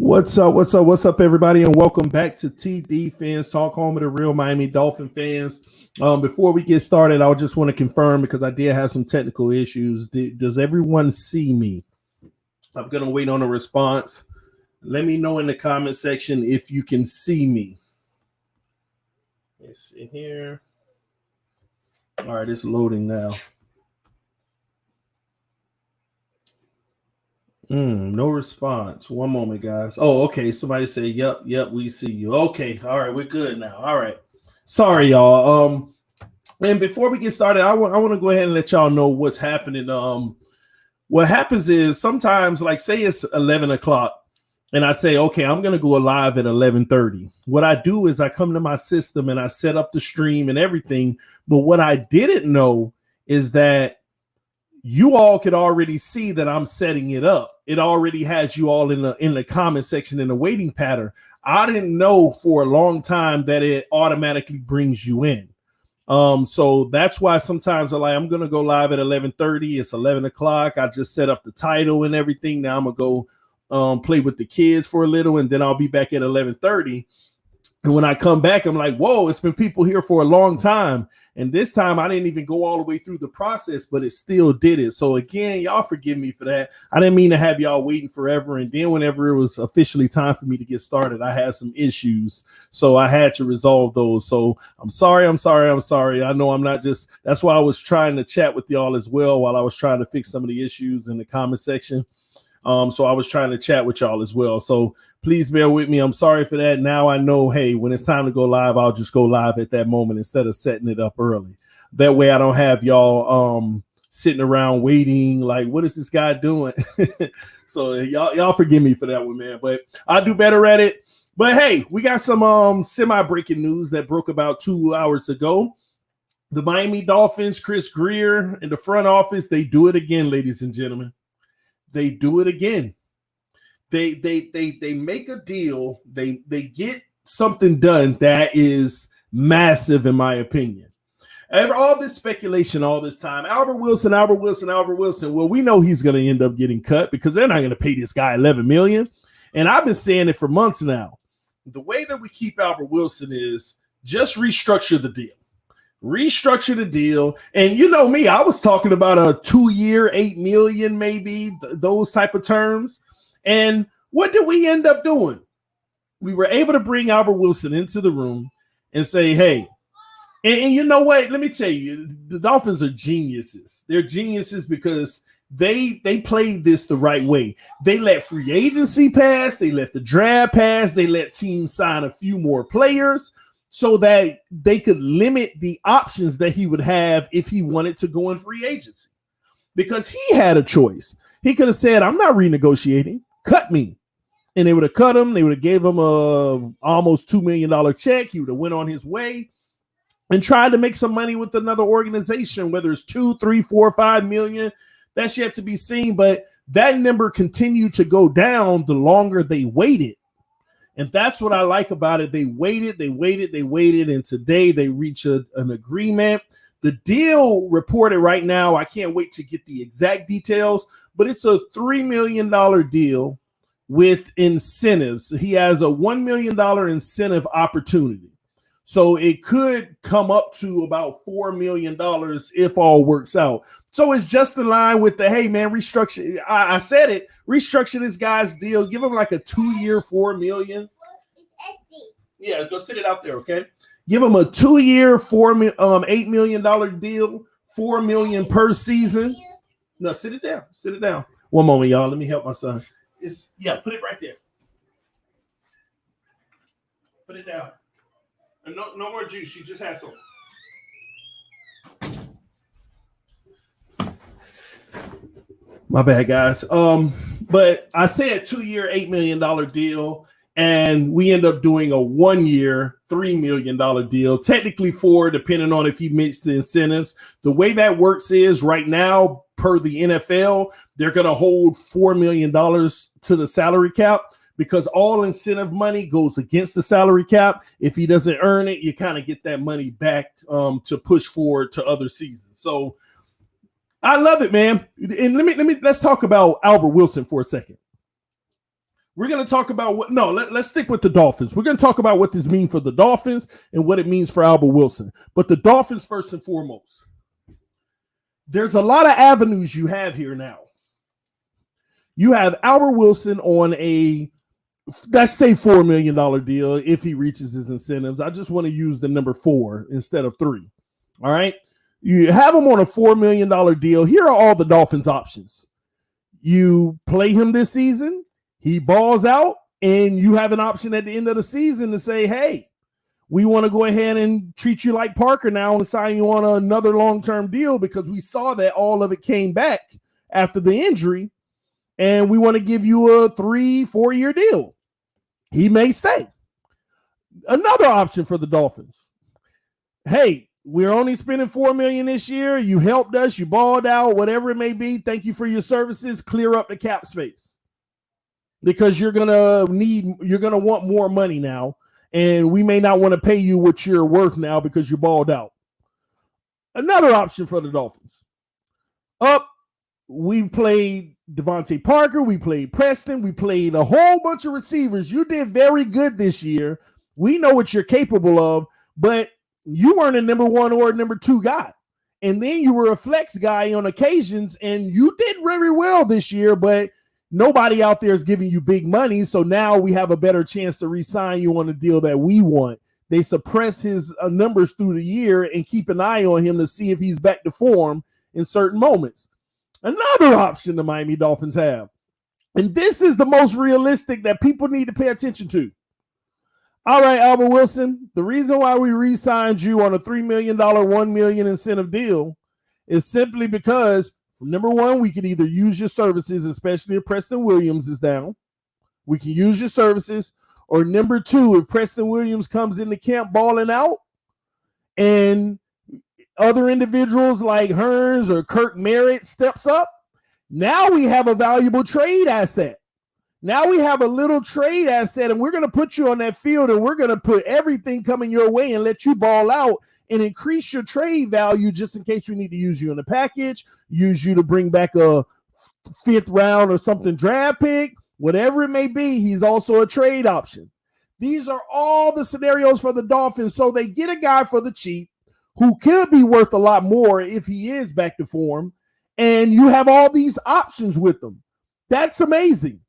What's up? What's up? What's up, everybody? And welcome back to TDPHINSTALK, home of the real Miami Dolphin fans. Before we get started, I just want to confirm because I did have some technical issues. Does everyone see me? I'm going to wait on a response. Let me know in the comment section if you can see me. Let's see here. All right, it's loading now. No response. One moment, guys. Oh, okay. Somebody say, yep, we see you. Okay. All right, we're good now. All right. Sorry, y'all. And before we get started, I want to go ahead and let y'all know what's happening. What happens is sometimes, like, say it's 11 o'clock, and I say, okay, I'm gonna go live at 11:30. What I do is I come to my system and I set up the stream and everything. But what I didn't know is that you all could already see that I'm setting it up. It already has you all in the comment section in the waiting pattern. I didn't know for a long time that it automatically brings you in. So that's why sometimes I'm gonna go live at 11:30. It's 11 o'clock. I just set up the title and everything. Now I'm gonna go play with the kids for a little, and then I'll be back at 11:30. And when I come back, I'm like, whoa, it's been people here for a long time. And this time I didn't even go all the way through the process, but it still did it. So again, y'all forgive me for that. I didn't mean to have y'all waiting forever. And then whenever it was officially time for me to get started, I had some issues. So I had to resolve those. So I'm sorry. I know I'm not just, that's why I was trying to chat with y'all as well while I was trying to fix some of the issues in the comment section. So I was trying to chat with y'all as well. So please bear with me. I'm sorry for that. Now I know, hey, when it's time to go live, I'll just go live at that moment instead of setting it up early. That way I don't have y'all sitting around waiting like, what is this guy doing? So y'all forgive me for that one, man. But I'll do better at it. But hey, we got some semi-breaking news that broke about 2 hours ago. The Miami Dolphins, Chris Grier in the front office, they do it again, ladies and gentlemen. They do it again. They make a deal. They get something done that is massive, in my opinion. And all this speculation, all this time, Albert Wilson. Well, we know he's going to end up getting cut because they're not going to pay this guy $11 million. And I've been saying it for months now. The way that we keep Albert Wilson is just restructure the deal. Restructure the deal. And you know me, I was talking about a 2-year, $8 million, maybe those type of terms. And what did we end up doing? We were able to bring Albert Wilson into the room and say, hey, and you know what? Let me tell you, the Dolphins are geniuses. They're geniuses because they played this the right way. They let free agency pass. They let the draft pass. They let teams sign a few more players, so that they could limit the options that he would have if he wanted to go in free agency. Because he had a choice. He could have said, I'm not renegotiating, cut me. And they would have cut him. They would have gave him a almost $2 million check. He would have went on his way and tried to make some money with another organization, whether it's 2, 3, 4, 5 million. That's yet to be seen. But that number continued to go down the longer they waited. And that's what I like about it. They waited, and today they reached an agreement. The deal reported right now, I can't wait to get the exact details, but it's a $3 million deal with incentives. He has a $1 million incentive opportunity. So it could come up to about $4 million if all works out. So it's just in line with the, hey, man, restructure. I said it. Restructure this guy's deal. Give him like a 2-year, $4 million. Yeah, go sit it out there, okay? Give him a 2-year, $8 million deal, $4 million per season. No, sit it down. One moment, y'all. Let me help my son. Put it right there. Put it down. And no more juice. You just had some. My bad, guys. But I said 2-year, $8 million deal, and we end up doing a 1-year, $3 million deal. Technically 4, depending on if you mix the incentives. The way that works is right now, per the NFL, they're going to hold $4 million to the salary cap because all incentive money goes against the salary cap. If he doesn't earn it, you kind of get that money back to push forward to other seasons. So I love it, man. And let's talk about Albert Wilson for a second. We're going to talk about let's stick with the Dolphins. We're going to talk about what this means for the Dolphins and what it means for Albert Wilson. But the Dolphins, first and foremost, there's a lot of avenues you have here now. You have Albert Wilson on let's say $4 million deal if he reaches his incentives. I just want to use the number 4 instead of 3. All right. You have him on a $4 million deal. Here are all the Dolphins options. You play him this season, he balls out, and you have an option at the end of the season to say, hey, we want to go ahead and treat you like Parker now and sign you on another long-term deal because we saw that all of it came back after the injury, and we want to give you a 3-4 year deal. He may stay. Another option for the Dolphins. Hey, we're only spending $4 million this year. You helped us. You balled out, whatever it may be. Thank you for your services. Clear up the cap space because you're going to want more money now. And we may not want to pay you what you're worth now because you balled out. Another option for the Dolphins. We played Devontae Parker. We played Preston. We played a whole bunch of receivers. You did very good this year. We know what you're capable of, but you weren't a number 1 or number 2 guy. And then you were a flex guy on occasions, and you did very well this year, but nobody out there is giving you big money. So now we have a better chance to re-sign you on a deal that we want. They suppress his numbers through the year and keep an eye on him to see if he's back to form in certain moments. Another option the Miami Dolphins have, and this is the most realistic that people need to pay attention to. All right, Albert Wilson, the reason why we re-signed you on a $3 million, $1 million incentive deal is simply because, number 1, we could either use your services, especially if Preston Williams is down. We can use your services. Or number 2, if Preston Williams comes into camp balling out and other individuals like Hearns or Kirk Merritt steps up, now we have a valuable trade asset. Now we have a little trade asset, and we're going to put you on that field, and we're going to put everything coming your way and let you ball out and increase your trade value just in case we need to use you in the package, use you to bring back a 5th round or something draft pick, whatever it may be. He's also a trade option. These are all the scenarios for the Dolphins. So they get a guy for the cheap who could be worth a lot more if he is back to form, and you have all these options with them. That's amazing.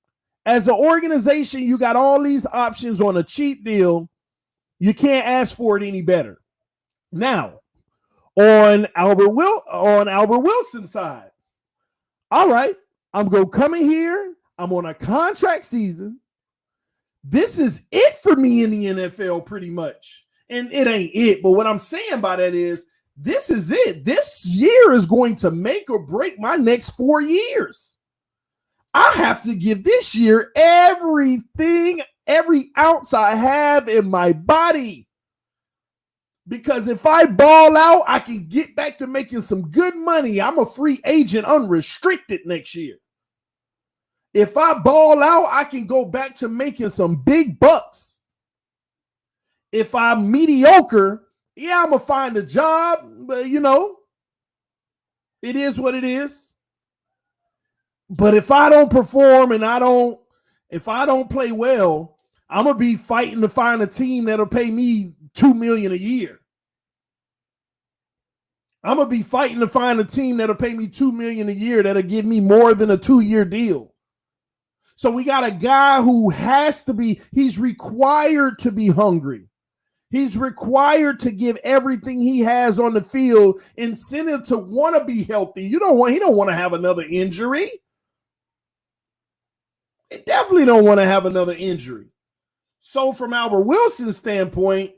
As an organization, you got all these options on a cheap deal. You can't ask for it any better. Now, on Albert Wilson's side, all right, I'm going to come in here. I'm on a contract season. This is it for me in the NFL pretty much. And it ain't it, but what I'm saying by that is this is it. This year is going to make or break my next 4 years. I have to give this year everything, every ounce I have in my body. Because if I ball out, I can get back to making some good money. I'm a free agent unrestricted next year. If I ball out, I can go back to making some big bucks. If I'm mediocre, yeah, I'm going to find a job, but it is what it is. But if I don't perform and if I don't play well, I'm going to be fighting to find a team that'll pay me $2 million a year. I'm going to be fighting to find a team that'll pay me $2 million a year that'll give me more than a 2-year deal. So we got a guy who he's required to be hungry. He's required to give everything he has on the field, incentive to want to be healthy. He don't want to have another injury. He definitely don't want to have another injury. So from Albert Wilson's standpoint,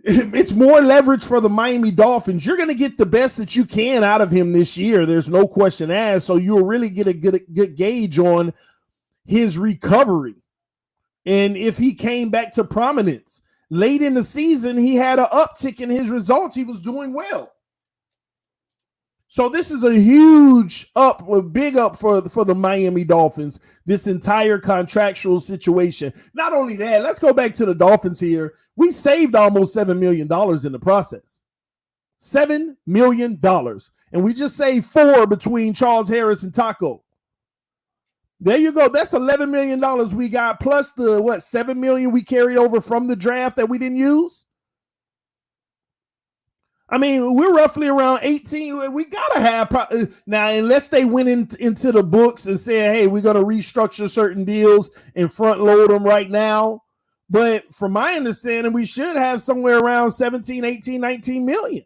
it's more leverage for the Miami Dolphins. You're going to get the best that you can out of him this year. There's no question asked. So you'll really get a good gauge on his recovery. And if he came back to prominence late in the season, he had an uptick in his results. He was doing well. So this is a big up for the Miami Dolphins, this entire contractual situation. Not only that, let's go back to the Dolphins here. We saved almost $7 million in the process. $7 million. And we just saved $4 between Charles Harris and Taco. There you go. That's $11 million we got, plus the $7 million we carried over from the draft that we didn't use. I mean, we're roughly around 18. We gotta have now, unless they went into the books and said, "Hey, we're gonna restructure certain deals and front load them right now." But from my understanding, we should have somewhere around 17, 18, 19 million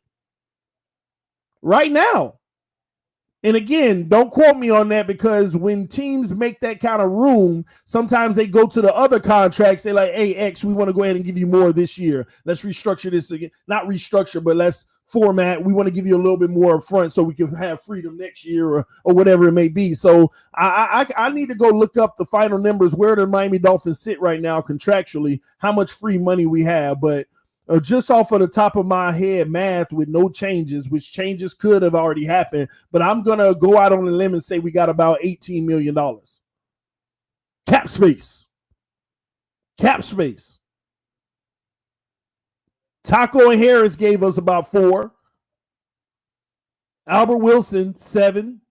right now. And again, don't quote me on that, because when teams make that kind of room, sometimes they go to the other contracts. They're like, "Hey, X, we want to go ahead and give you more this year. Let's restructure this again." Not restructure, but let's format. We want to give you a little bit more up front so we can have freedom next year, or whatever it may be. So I need to go look up the final numbers, where the Miami Dolphins sit right now contractually, how much free money we have. But just off of the top of my head math, with no changes, which changes could have already happened, but I'm going to go out on a limb and say we got about $18 million. Cap space. Cap space. Taco and Harris gave us about 4. Albert Wilson, 7.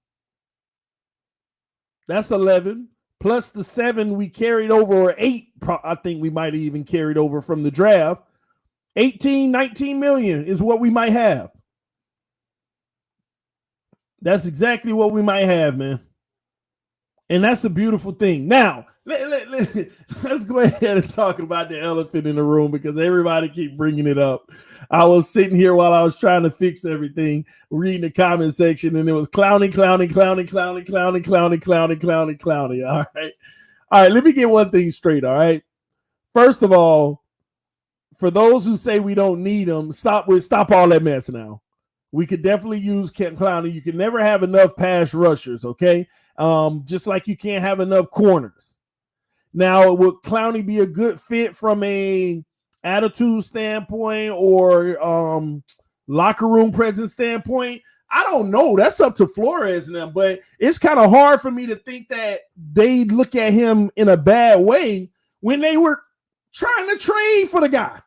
That's 11. Plus the 7 we carried over, or 8, I think we might have even carried over from the draft. 18, 19 million is what we might have. That's exactly what we might have, man. And that's a beautiful thing. Now, let's go ahead and talk about the elephant in the room, because everybody keep bringing it up. I was sitting here while I was trying to fix everything, reading the comment section, and it was clowning. All right, let me get one thing straight, all right? First of all, for those who say we don't need them, stop all that mess now. We could definitely use Clowney. You can never have enough pass rushers, okay? Just like you can't have enough corners. Now, would Clowney be a good fit from a attitude standpoint or locker room presence standpoint? I don't know. That's up to Flores and them, but it's kind of hard for me to think that they look at him in a bad way when they were trying to trade for the guy.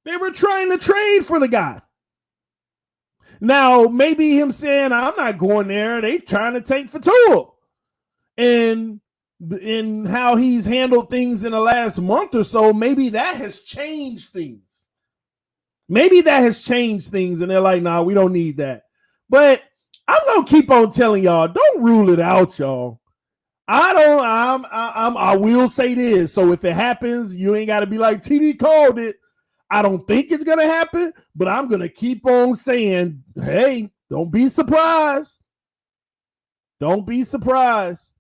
They were trying to trade for the guy. Now, maybe him saying, "I'm not going there," they trying to take Fatua. And in how he's handled things in the last month or so, maybe that has changed things. Maybe that has changed things, and they're like, "Nah, we don't need that." But I'm going to keep on telling y'all, don't rule it out, y'all. I will say this. So if it happens, you ain't got to be like, "TD called it." I don't think it's going to happen, but I'm going to keep on saying, hey, don't be surprised. Don't be surprised.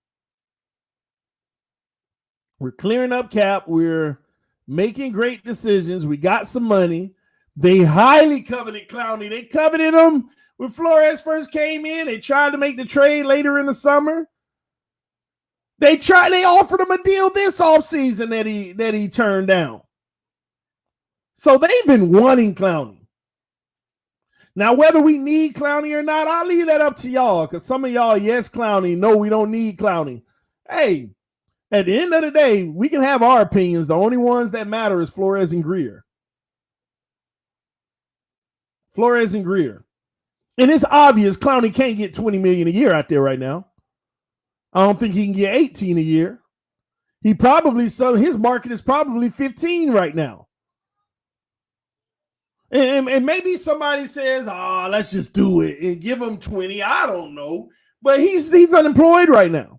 We're clearing up cap. We're making great decisions. We got some money. They highly coveted Clowney. They coveted him when Flores first came in. They tried to make the trade later in the summer. They offered him a deal this offseason that he turned down. So they've been wanting Clowney. Now, whether we need Clowney or not, I'll leave that up to y'all, because some of y'all, yes, Clowney. No, we don't need Clowney. Hey, at the end of the day, we can have our opinions. The only ones that matter is Flores and Greer. Flores and Greer. And it's obvious Clowney can't get $20 million a year out there right now. I don't think he can get 18 a year. His market is probably 15 right now. And maybe somebody says, let's just do it and give him 20. I don't know. But he's unemployed right now.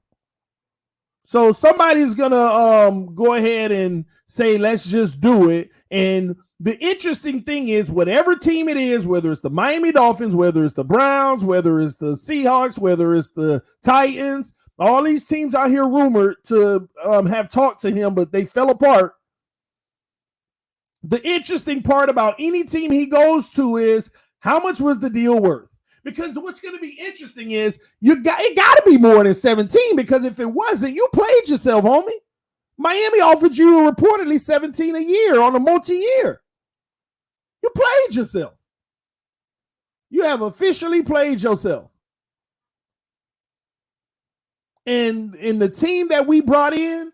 So somebody's going to go ahead and say, let's just do it. And the interesting thing is, whatever team it is, whether it's the Miami Dolphins, whether it's the Browns, whether it's the Seahawks, whether it's the Titans, all these teams out here rumored to have talked to him, but they fell apart. The interesting part about any team he goes to is, how much was the deal worth? Because what's going to be interesting is it got to be more than 17, because if it wasn't, you played yourself, homie. Miami offered you reportedly 17 a year on a multi-year. You played yourself. You have officially played yourself. And the team that we brought in,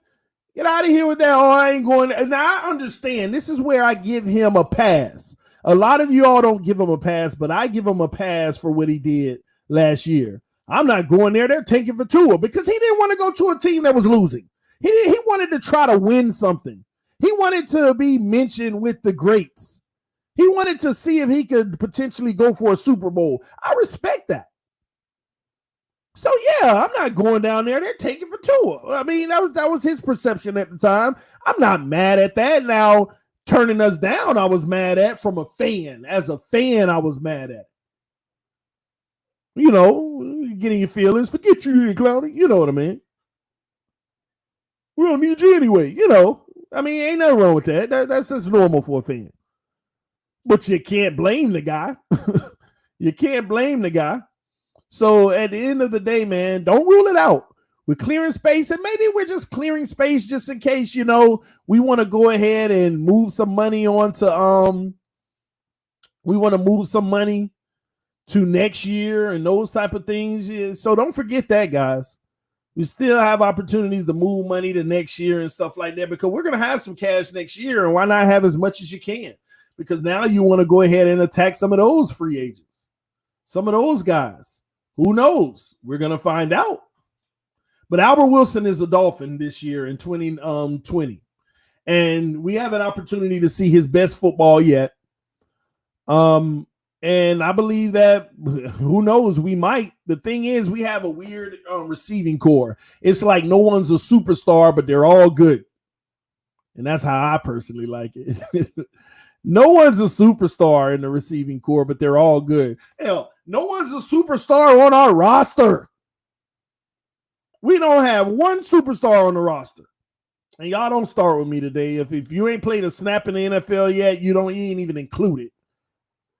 get out of here with that. I ain't going. Now, I understand. This is where I give him a pass. A lot of you all don't give him a pass, but I give him a pass for what he did last year. I'm not going there. They're taking for Tua because he didn't want to go to a team that was losing. He wanted to try to win something. He wanted to be mentioned with the greats. He wanted to see if he could potentially go for a Super Bowl. I respect that. So yeah, I'm not going down there. They're taking for Tua. I mean, that was his perception at the time. I'm not mad at that. Now, turning us down, I was mad at from a fan. As a fan, I was mad at. You know, getting your feelings. Forget you here, Cloudy. You know what I mean. We don't need you anyway. You know, I mean, ain't nothing wrong with that. That's just normal for a fan. But you can't blame the guy. You can't blame the guy. So at the end of the day, man, don't rule it out. We're clearing space, and maybe we're just clearing space just in case, you know, we want to go ahead and move some money on to we want to move some money to next year and those type of things. So don't forget that, guys. We still have opportunities to move money to next year and stuff like that because we're going to have some cash next year, and why not have as much as you can? Because now you want to go ahead and attack some of those free agents, some of those guys. Who knows? We're going to find out. But Albert Wilson is a Dolphin this year in 2020. And we have an opportunity to see his best football yet. And I believe that, who knows, we might. The thing is, we have a weird receiving core. It's like no one's a superstar, but they're all good. And that's how I personally like it. No one's a superstar in the receiving core, but they're all good. Hell, no one's a superstar on our roster. We don't have one superstar on the roster. And y'all don't start with me today. If you ain't played a snap in the NFL yet, you ain't even included.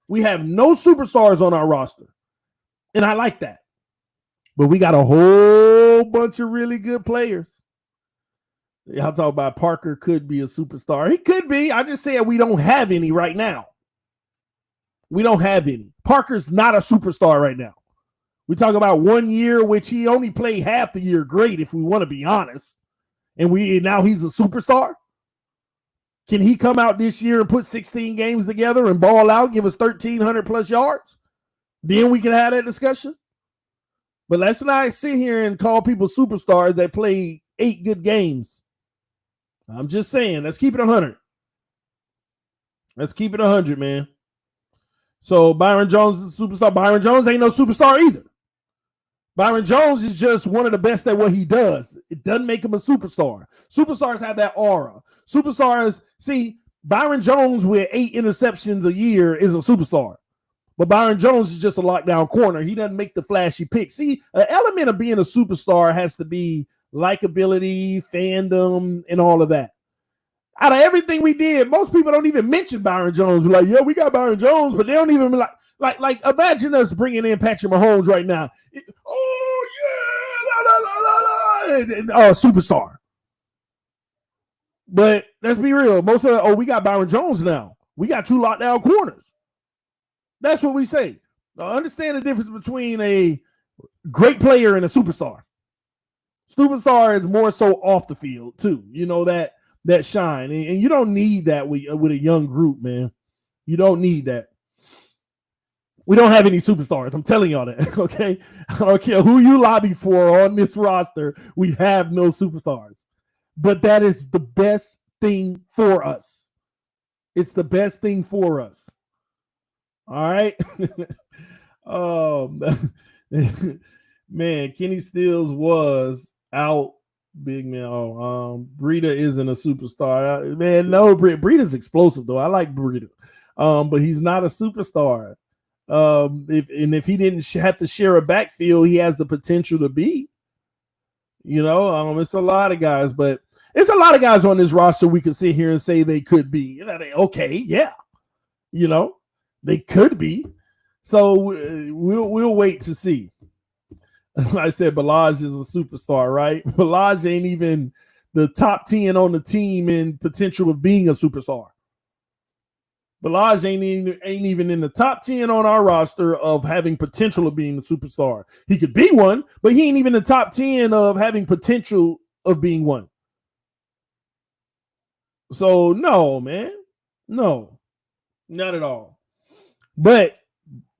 We have no superstars on our roster. And I like that. But we got a whole bunch of really good players. Y'all talk about Parker could be a superstar. He could be. I just said we don't have any right now. We don't have any. Parker's not a superstar right now. We talk about 1 year, which he only played half the year great, if we want to be honest. And now he's a superstar. Can he come out this year and put 16 games together and ball out, give us 1,300 plus yards? Then we can have that discussion. But let's not sit here and call people superstars that play 8 good games. I'm just saying, let's keep it 100. Let's keep it 100, man. So Byron Jones is a superstar. Byron Jones ain't no superstar either. Byron Jones is just one of the best at what he does. It doesn't make him a superstar. Superstars have that aura. Superstars, see, Byron Jones with 8 interceptions a year is a superstar. But Byron Jones is just a lockdown corner. He doesn't make the flashy picks. See, an element of being a superstar has to be likability, fandom, and all of that. Out of everything we did, most people don't even mention Byron Jones. We're like, yeah, we got Byron Jones, but they don't even like imagine us bringing in Patrick Mahomes right now. Oh yeah, superstar. But let's be real. Most of we got Byron Jones now. We got 2 lockdown corners. That's what we say. Now, understand the difference between a great player and a superstar. Superstar is more so off the field too. You know that shine, and you don't need that with a young group, man. You don't need that. We don't have any superstars. I'm telling y'all that. Okay, I don't care who you lobby for on this roster. We have no superstars, but that is the best thing for us. It's the best thing for us. All right. Man, Kenny Stills was out. Big man. Breida isn't a superstar. Man, no, Breida's explosive though. I like Breida. But he's not a superstar. If he didn't have to share a backfield, he has the potential to be. You know, it's a lot of guys, but it's a lot of guys on this roster we could sit here and say they could be. Okay, yeah. You know, they could be. So we'll wait to see. I said Balaj is a superstar, right? Balaj ain't even the top 10 on the team in potential of being a superstar. Balaj ain't even in the top 10 on our roster of having potential of being a superstar. He could be one, but he ain't even in the top 10 of having potential of being one. So no, man. No, not at all. But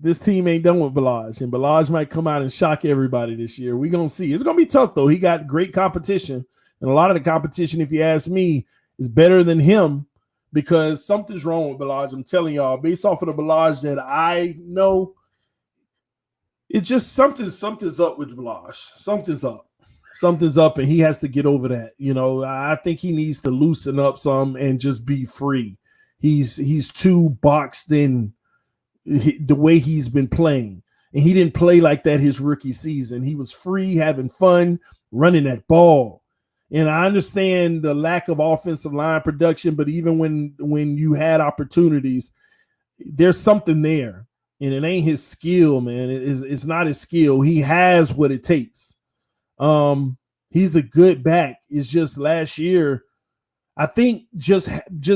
This team ain't done with Balaj, and Balaj might come out and shock everybody this year. We're going to see. It's going to be tough, though. He got great competition, and a lot of the competition, if you ask me, is better than him because something's wrong with Balaj. I'm telling y'all, based off of the Balaj that I know, it's just something's up with Balaj. Something's up, and he has to get over that. You know, I think he needs to loosen up some and just be free. He's too boxed in the way he's been playing, and he didn't play like that his rookie season. He was free, having fun, running that ball. And I understand the lack of offensive line production, but even when you had opportunities, there's something there, and it ain't his skill, man. It's not his skill. He has what it takes. He's a good back. It's just last year, I think just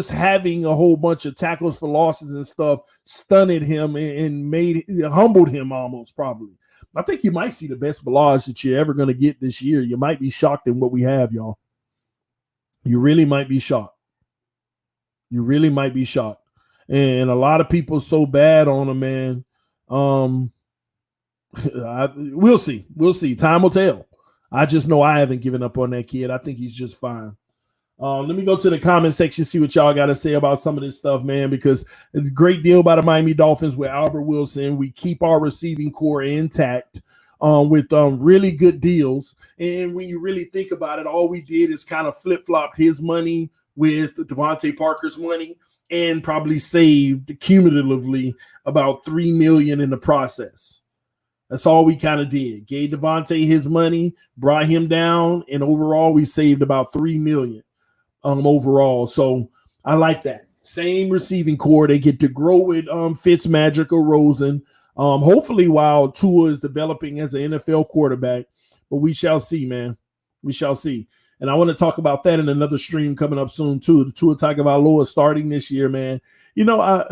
having a whole bunch of tackles for losses and stuff stunned him and humbled him almost, probably. I think you might see the best Balaj that you're ever going to get this year. You might be shocked in what we have, y'all. You really might be shocked. And a lot of people so bad on him, man. We'll see. Time will tell. I just know I haven't given up on that kid. I think he's just fine. Let me go to the comment section, see what y'all got to say about some of this stuff, man, because a great deal by the Miami Dolphins with Albert Wilson. We keep our receiving core intact with really good deals. And when you really think about it, all we did is kind of flip-flop his money with Devontae Parker's money and probably saved cumulatively about $3 million in the process. That's all we kind of did. Gave Devontae his money, brought him down, and overall we saved about $3 million. Overall. So I like that. Same receiving core. They get to grow with Fitzmagic or Rosen. Hopefully while Tua is developing as an NFL quarterback. But we shall see, man. We shall see. And I want to talk about that in another stream coming up soon, too. The Tua Tagovailoa starting this year, man. You know, I'm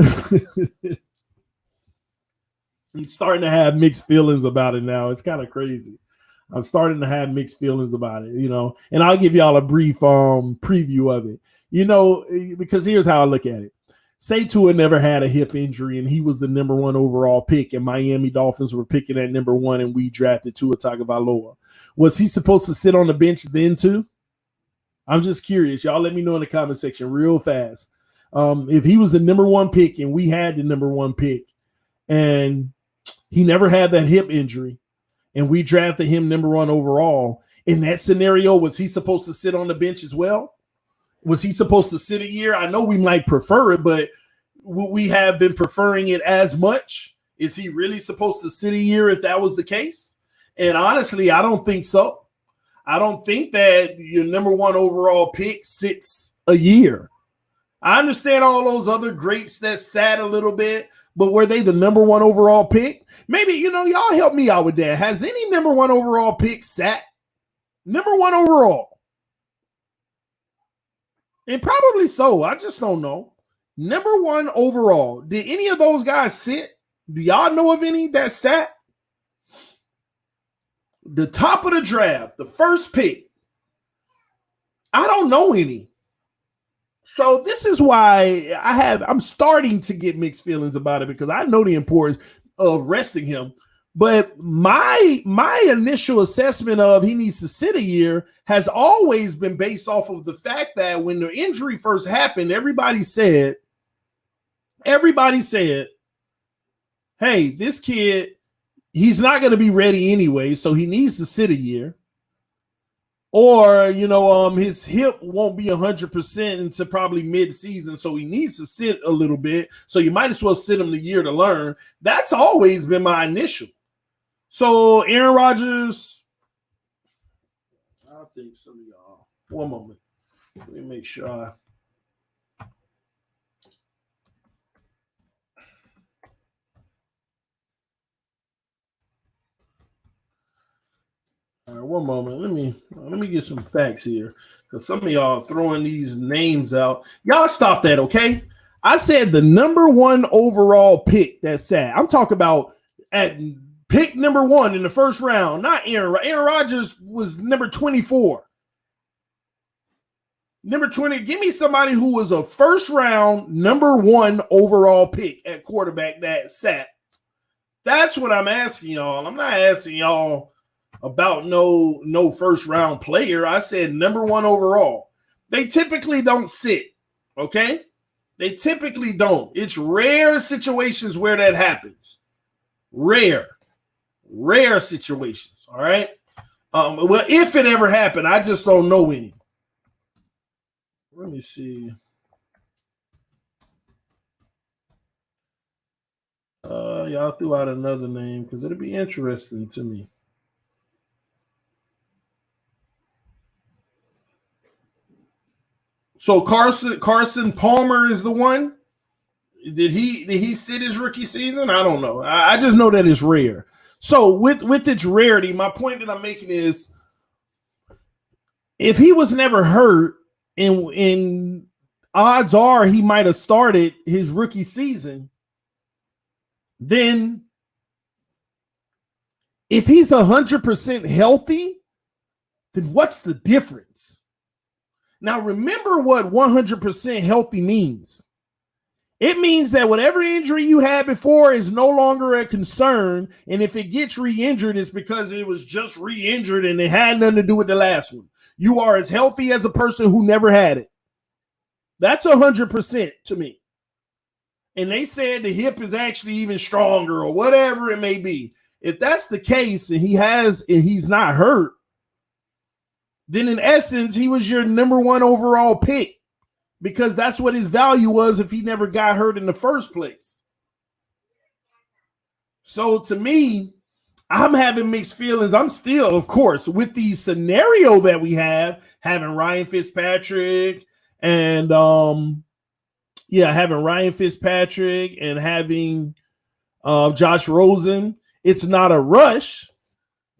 starting to have mixed feelings about it now. It's kind of crazy. I'm starting to have mixed feelings about it, you know, and I'll give y'all a brief preview of it, you know, because here's how I look at it. Say Tua never had a hip injury and he was the number 1 overall pick and Miami Dolphins were picking at number 1 and we drafted Tua Tagovailoa. Was he supposed to sit on the bench then too? I'm just curious. Y'all let me know in the comment section real fast. If he was the number 1 pick and we had the number 1 pick and he never had that hip injury, and we drafted him number 1 overall, in that scenario, was he supposed to sit on the bench as well? Was he supposed to sit a year? I know we might prefer it, but would we have been preferring it as much? Is he really supposed to sit a year if that was the case? And honestly, I don't think so. I don't think that your number 1 overall pick sits a year. I understand all those other greats that sat a little bit, but were they the number 1 overall pick? Maybe, you know, y'all help me out with that. Has any number 1 overall pick sat? Number 1 overall. And probably so. I just don't know. Number 1 overall. Did any of those guys sit? Do y'all know of any that sat? The top of the draft, the first pick. I don't know any. So this is why I'm starting to get mixed feelings about it because I know the importance of resting him. But my initial assessment of he needs to sit a year has always been based off of the fact that when the injury first happened, everybody said, hey, this kid, he's not going to be ready anyway, so he needs to sit a year. Or, you know, his hip won't be 100% until probably mid-season, so he needs to sit a little bit. So you might as well sit him the year to learn. That's always been my initial. So Aaron Rodgers, I think some of y'all. One moment. Let me make sure All right, one moment. Let me get some facts here. Because some of y'all throwing these names out. Y'all stop that, okay? I said the number 1 overall pick that's sad. I'm talking about at pick number 1 in the first round, not Aaron. Aaron Rodgers was number 24. Number 20. Give me somebody who was a first round number 1 overall pick at quarterback that sat. That's what I'm asking y'all. I'm not asking y'all about no first round player. I said number one overall. They typically don't sit, okay? They typically don't. It's rare situations where that happens. Rare situations, all right? Well, if it ever happened, I just don't know any. Let me see. Y'all threw out another name because it'll be interesting to me. So Carson Palmer is the one. Did he sit his rookie season? I don't know. I just know that it's rare. So with its rarity, my point that I'm making is, if he was never hurt, and odds are he might have started his rookie season, then if he's 100% healthy, then what's the difference? Now remember what 100% healthy means. It means that whatever injury you had before is no longer a concern. And if it gets re-injured, it's because it was just re-injured and it had nothing to do with the last one. You are as healthy as a person who never had it. That's 100% to me. And they said the hip is actually even stronger or whatever it may be. If that's the case and he's not hurt, then in essence, he was your number one overall pick, because that's what his value was if he never got hurt in the first place. So to me, I'm having mixed feelings. I'm still, of course, with the scenario that we have, having Ryan Fitzpatrick and having Ryan Fitzpatrick and having Josh Rosen. It's not a rush,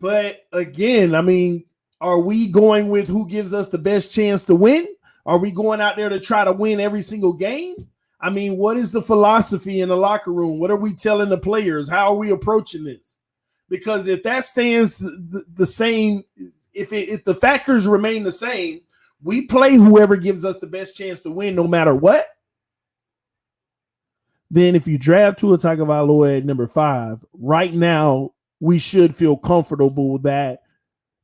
but again, I mean, are we going with who gives us the best chance to win? Are we going out there to try to win every single game? I mean, what is the philosophy in the locker room? What are we telling the players? How are we approaching this? Because if that stands the same, if the factors remain the same, we play whoever gives us the best chance to win no matter what. Then if you draft Tua Tagovailoa at number 5, right now we should feel comfortable that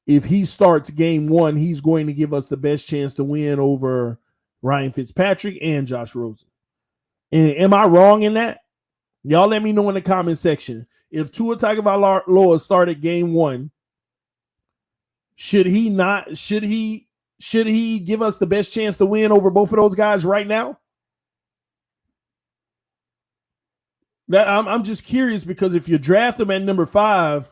if he starts game 1, he's going to give us the best chance to win over Ryan Fitzpatrick and Josh Rosen. And am I wrong in that? Y'all let me know in the comment section. If Tua Tagovailoa started game 1, should he give us the best chance to win over both of those guys right now? That I'm just curious, because if you draft him at number 5,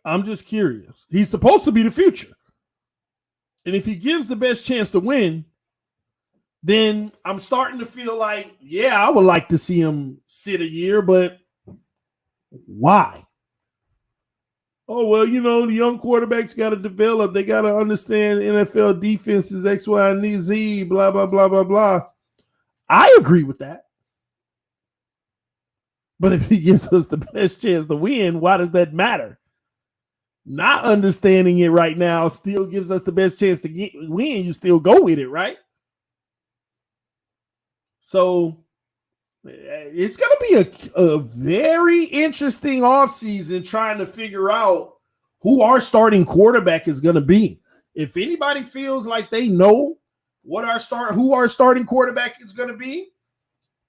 I'm just curious. He's supposed to be the future. And if he gives the best chance to win, then I'm starting to feel like, yeah, I would like to see him sit a year, but why? Oh, well, you know, the young quarterbacks got to develop. They got to understand NFL defenses, X, Y, and Z, blah, blah, blah, blah, blah. I agree with that. But if he gives us the best chance to win, why does that matter? Not understanding it right now still gives us the best chance to win. You still go with it, right? So it's going to be a very interesting offseason trying to figure out who our starting quarterback is going to be. If anybody feels like they know who our starting quarterback is going to be,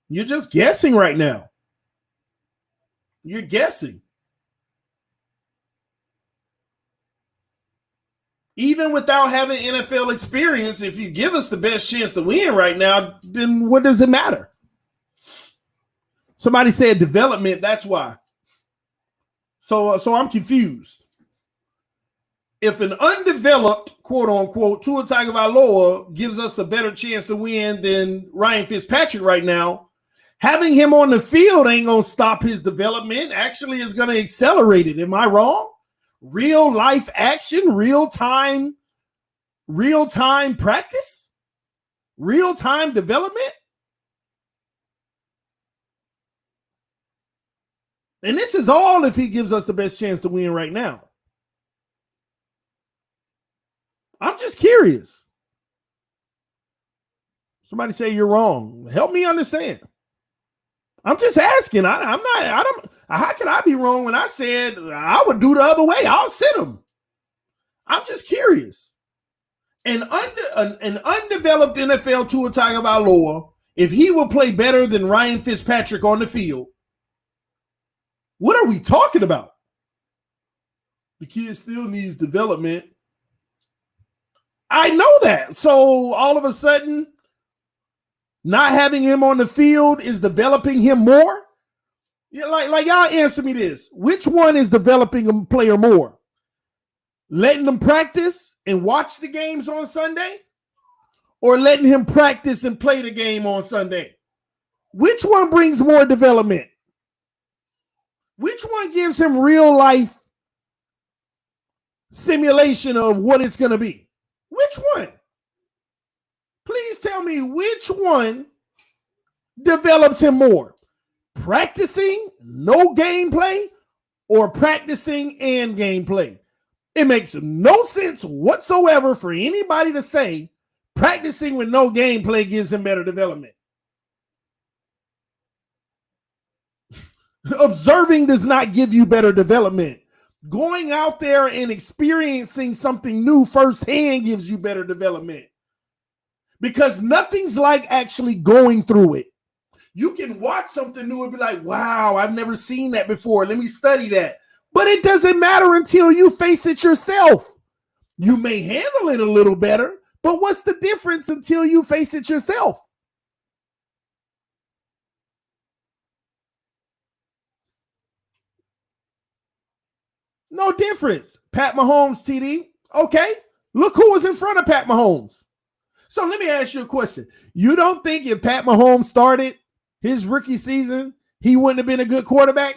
you're just guessing right now. You're guessing. Even without having NFL experience, if you give us the best chance to win right now, then what does it matter? Somebody said development, that's why. So I'm confused. If an undeveloped, quote unquote, Tua Tagovailoa gives us a better chance to win than Ryan Fitzpatrick right now, having him on the field ain't going to stop his development. Actually, it's going to accelerate it. Am I wrong? Real life action, real time practice, real time development. And this is all if he gives us the best chance to win right now. I'm just curious. Somebody say you're wrong. Help me understand. I'm just asking. I'm not. I don't. How can I be wrong when I said I would do the other way? I'll sit him. I'm just curious. An undeveloped NFL Tua Tagovailoa, if he will play better than Ryan Fitzpatrick on the field, what are we talking about? The kid still needs development. I know that. So all of a sudden, not having him on the field is developing him more? Yeah, like y'all answer me this. Which one is developing a player more? Letting them practice and watch the games on Sunday? Or letting him practice and play the game on Sunday? Which one brings more development? Which one gives him real life simulation of what it's going to be? Which one? Please tell me which one develops him more? Practicing, no gameplay, or practicing and gameplay? It makes no sense whatsoever for anybody to say practicing with no gameplay gives him better development. Observing does not give you better development. Going out there and experiencing something new firsthand gives you better development. Because nothing's like actually going through it. You can watch something new and be like, wow, I've never seen that before. Let me study that. But it doesn't matter until you face it yourself. You may handle it a little better, but what's the difference until you face it yourself? No difference. Pat Mahomes, TD. Okay. Look who was in front of Pat Mahomes. So let me ask you a question. You don't think if Pat Mahomes started his rookie season, he wouldn't have been a good quarterback?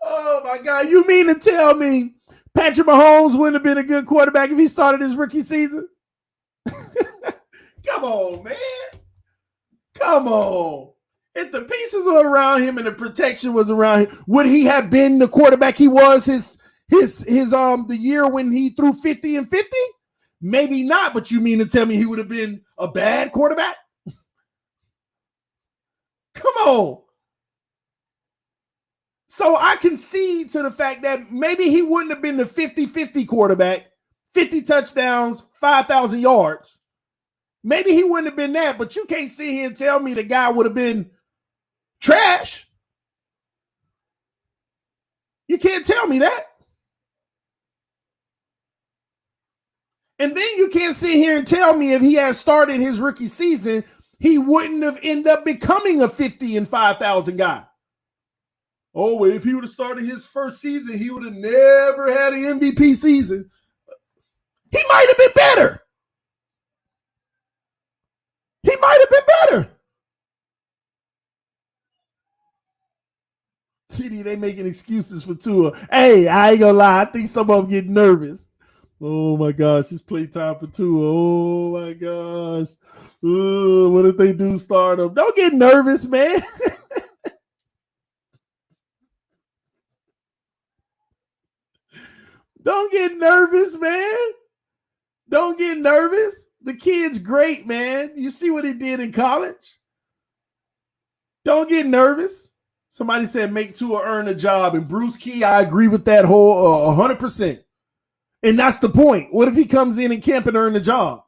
Oh, my God. You mean to tell me Patrick Mahomes wouldn't have been a good quarterback if he started his rookie season? Come on, man. Come on. If the pieces were around him and the protection was around him, would he have been the quarterback he was the year when he threw 50 and 50? Maybe not, but you mean to tell me he would have been a bad quarterback? Come on. So I concede to the fact that maybe he wouldn't have been the 50-50 quarterback, 50 touchdowns, 5,000 yards. Maybe he wouldn't have been that, but you can't sit here and tell me the guy would have been trash. You can't tell me that. And then you can't sit here and tell me if he had started his rookie season, he wouldn't have ended up becoming a 50 and 5,000 guy. Oh, well, if he would have started his first season, he would have never had an MVP season. He might have been better. He might have been better. TD, they making excuses for Tua. Hey, I ain't gonna lie. I think some of them get nervous. Oh my gosh, it's playtime for Tua. Oh my gosh. Ooh, what if they do start him? Don't get nervous, man. Don't get nervous, man. Don't get nervous. The kid's great, man. You see what he did in college? Don't get nervous. Somebody said make Tua earn a job. And Bruce Key, I agree with that whole 100%. And that's the point. What if he comes in and camp and earn a job?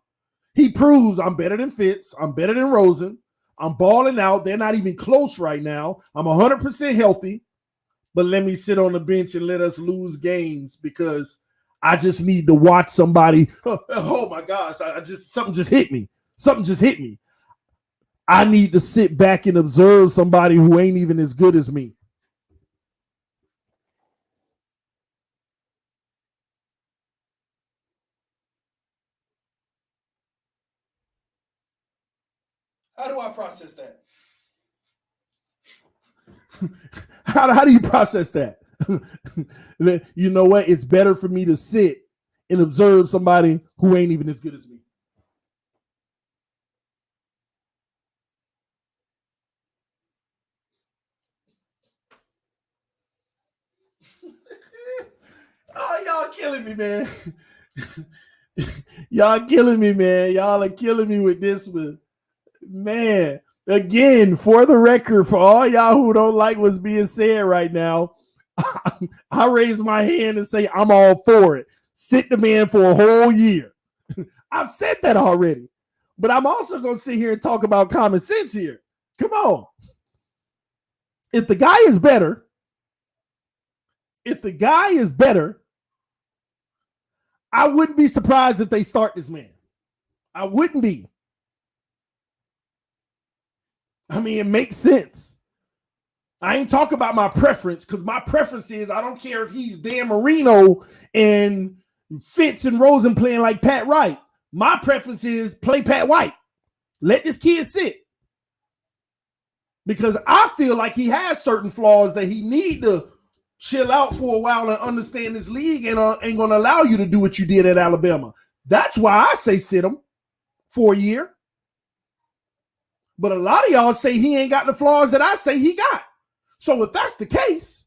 He proves I'm better than Fitz. I'm better than Rosen. I'm balling out. They're not even close right now. I'm 100% healthy. But let me sit on the bench and let us lose games because I just need to watch somebody. Oh my gosh. Something just hit me. Something just hit me. I need to sit back and observe somebody who ain't even as good as me. How do I process that? How do you process that? You know what? It's better for me to sit and observe somebody who ain't even as good as me. Oh, y'all killing me, man. Y'all killing me, man. Y'all are killing me with this one. Man, again, for the record, for all y'all who don't like what's being said right now, I raise my hand and say I'm all for it. Sit the man for a whole year. I've said that already. But I'm also going to sit here and talk about common sense here. Come on. If the guy is better, I wouldn't be surprised if they start this man. I wouldn't be. I mean, it makes sense. I ain't talking about my preference, because my preference is I don't care if he's Dan Marino and Fitz and Rosen playing like Pat Wright. My preference is play Pat White. Let this kid sit. Because I feel like he has certain flaws that he need to chill out for a while and understand this league, and ain't going to allow you to do what you did at Alabama. That's why I say sit him for a year. But a lot of y'all say he ain't got the flaws that I say he got. So if that's the case,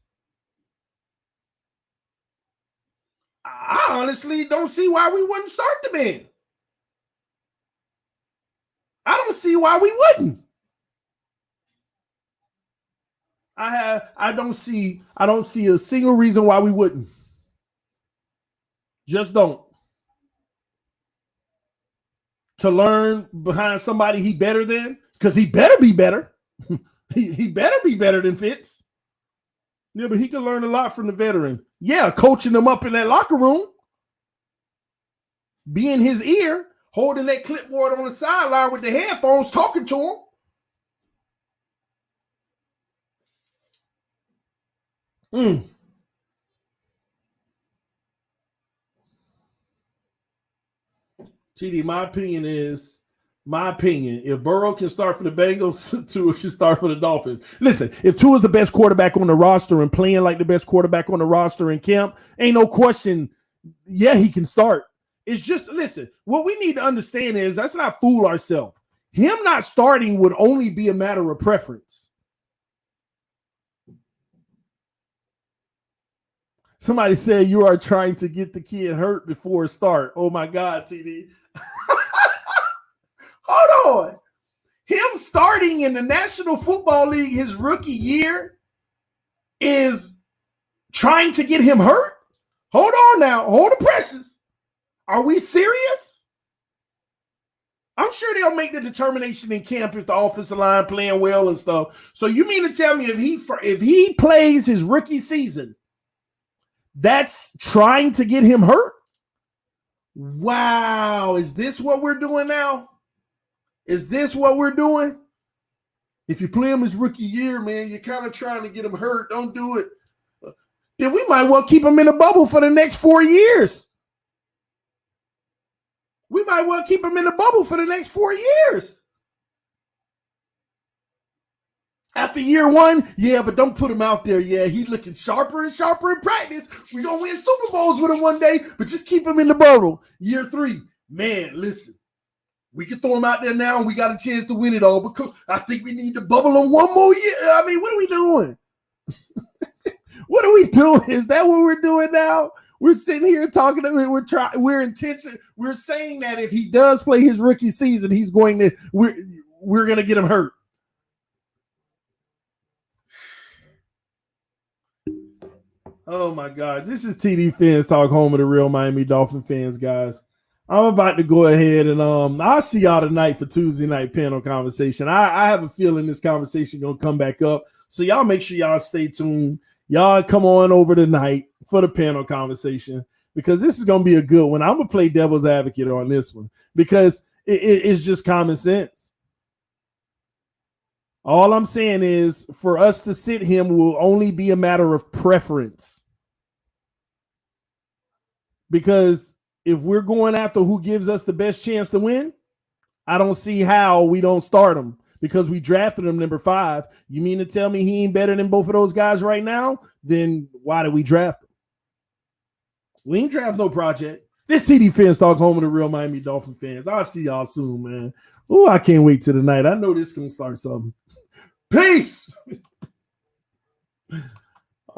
I honestly don't see why we wouldn't start the man. I don't see why we wouldn't. I don't see a single reason why we wouldn't. Just don't. To learn behind somebody he better than, because he better be better. he better be better than Fitz. Yeah, but he can learn a lot from the veteran. Yeah, coaching him up in that locker room, be in his ear, holding that clipboard on the sideline with the headphones, talking to him. TD, my opinion, if Burrow can start for the Bengals, Tua can start for the Dolphins. Listen, if Tua is the best quarterback on the roster and playing like the best quarterback on the roster in camp, ain't no question, yeah, he can start. It's just, listen, what we need to understand is, let's not fool ourselves. Him not starting would only be a matter of preference. Somebody said you are trying to get the kid hurt before start. Oh my God, TD. Hold on. Him starting in the National Football League his rookie year is trying to get him hurt? Hold on now. Hold the presses. Are we serious? I'm sure they'll make the determination in camp if the offensive line playing well and stuff. So you mean to tell me if he plays his rookie season, that's trying to get him hurt? Wow. Is this what we're doing now? Is this what we're doing? If you play him his rookie year, man, you're kind of trying to get him hurt. Don't do it. Then we might well keep him in a bubble for the next 4 years. We might well keep him in the bubble for the next 4 years. After year one, yeah, but don't put him out there. Yeah, he's looking sharper and sharper in practice. We're going to win Super Bowls with him one day, but just keep him in the bubble. Year 3, man, listen. We can throw him out there now and we got a chance to win it all, but I think we need to bubble him one more year. I mean, what are we doing? What are we doing? Is that what we're doing now? We're sitting here talking to him. We're saying that if he does play his rookie season, we're going to get him hurt. Oh my God. This is TDPHINSTALK, home of the real Miami Dolphin fans, guys. I'm about to go ahead and I'll see y'all tonight for Tuesday night panel conversation. I have a feeling this conversation gonna come back up. So y'all make sure y'all stay tuned. Y'all come on over tonight for the panel conversation, because this is gonna be a good one. I'm gonna play devil's advocate on this one because it's just common sense. All I'm saying is, for us to sit him will only be a matter of preference. Because if we're going after who gives us the best chance to win, I don't see how we don't start him, because we drafted him number 5. You mean to tell me he ain't better than both of those guys right now? Then why did we draft him? We ain't draft no project. This TDPHINSTALK, home of the real Miami Dolphin fans. I'll see y'all soon, man. Oh, I can't wait till tonight. I know this is going to start something. Peace.